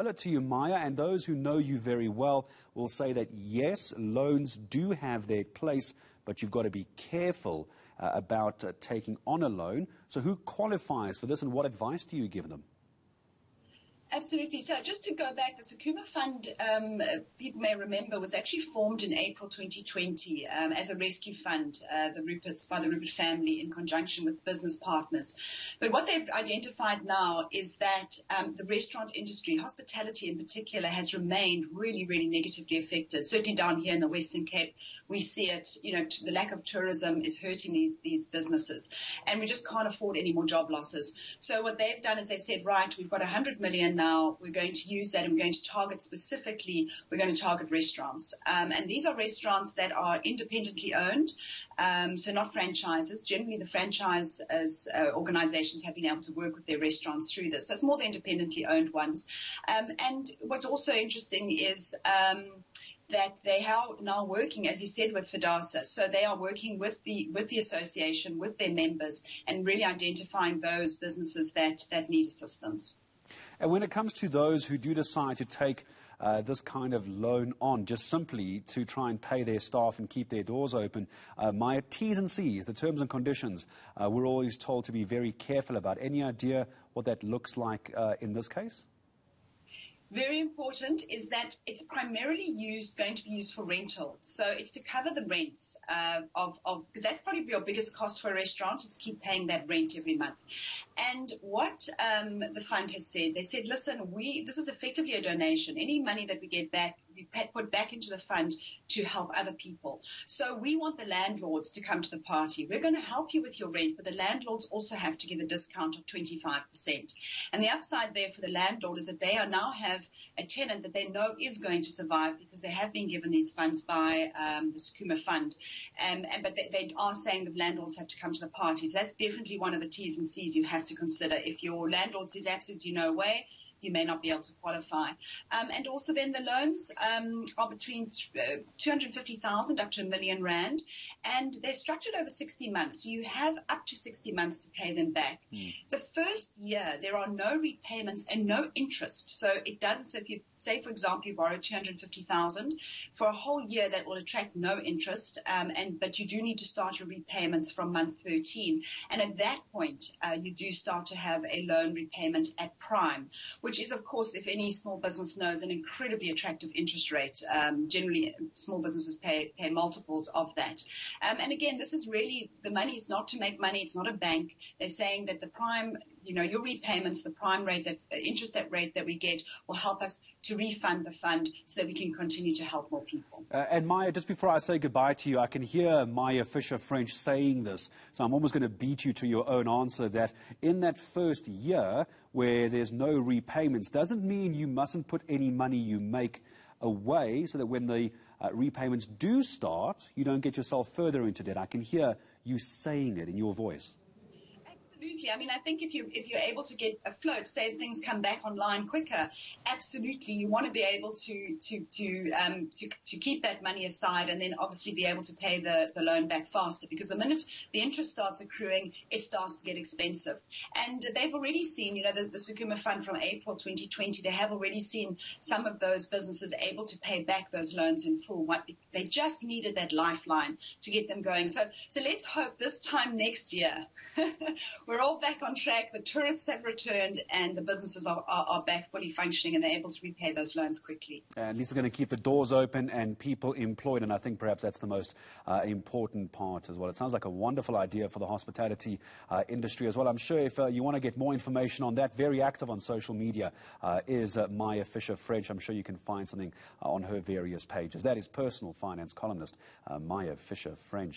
To you, Maya, and those who know you very well will say that yes, loans do have their place, but you've got to be careful about taking on a loan. So who qualifies for this, and what advice do you give them? Absolutely. So just to go back, the Sakuma Fund, people may remember, was actually formed in April 2020 as a rescue fund, by the Rupert family in conjunction with business partners. But what they've identified now is that the restaurant industry, hospitality in particular, has remained really, really negatively affected. Certainly down here in the Western Cape, we see it, the lack of tourism is hurting these businesses. And we just can't afford any more job losses. So what they've done is they've said, right, we've got 100 million now, we're going to use that and we're going to target specifically, we're going to target restaurants. And these are restaurants that are independently owned, so not franchises. Generally, the franchise organizations have been able to work with their restaurants through this. So it's more the independently owned ones. And what's also interesting is that they are now working, as you said, with FDASA. So they are working with the association, with their members, and really identifying those businesses that need assistance. And when it comes to those who do decide to take this kind of loan on, just simply to try and pay their staff and keep their doors open, my T's and C's, the terms and conditions, we're always told to be very careful about. Any idea what that looks like in this case? Very important is that it's primarily going to be used for rental. So it's to cover the rents because that's probably your biggest cost for a restaurant, is to keep paying that rent every month. And what the fund has said, they said, listen, this is effectively a donation. Any money that we get back, we put back into the fund to help other people. So we want the landlords to come to the party. We're going to help you with your rent, but the landlords also have to give a discount of 25%. And the upside there for the landlord is that they now have a tenant that they know is going to survive because they have been given these funds by the Sakuma Fund. But they are saying that landlords have to come to the party. So that's definitely one of the T's and C's you have to consider. If your landlord says absolutely no way, you may not be able to qualify. And also then the loans are between 250,000 up to R1 million, and they're structured over 60 months. So you have up to 60 months to pay them back. The first year, there are no repayments and no interest. So it doesn't, so if you say, for example, you borrow 250,000 for a whole year, that will attract no interest. But you do need to start your repayments from month 13. And at that point, you do start to have a loan repayment at prime, which is, of course, if any small business knows, an incredibly attractive interest rate. Generally, small businesses pay multiples of that. And again, this is really, the money is not to make money. It's not a bank. They're saying that the prime, your repayments, the prime rate, interest rate that we get will help us to refund the fund so that we can continue to help more people. And Maya, just before I say goodbye to you, I can hear Maya Fisher-French saying this, so I'm almost going to beat you to your own answer, that in that first year where there's no repayments, doesn't mean you mustn't put any money you make away so that when the repayments do start, you don't get yourself further into debt. I can hear you saying it in your voice. Absolutely. I mean, I think if you're able to get afloat, say things come back online quicker, absolutely, you want to be able to keep that money aside and then obviously be able to pay the loan back faster, because the minute the interest starts accruing, it starts to get expensive. And they've already seen, the Sakuma Fund from April 2020, they have already seen some of those businesses able to pay back those loans in full. They just needed that lifeline to get them going. So let's hope this time next year we're all back on track, the tourists have returned, and the businesses are back fully functioning, and they're able to repay those loans quickly. At least they're going to keep the doors open and people employed, and I think perhaps that's the most important part as well. It sounds like a wonderful idea for the hospitality industry as well. I'm sure if you want to get more information on that, very active on social media is Maya Fisher-French. I'm sure you can find something on her various pages. That is personal finance columnist Maya Fisher-French.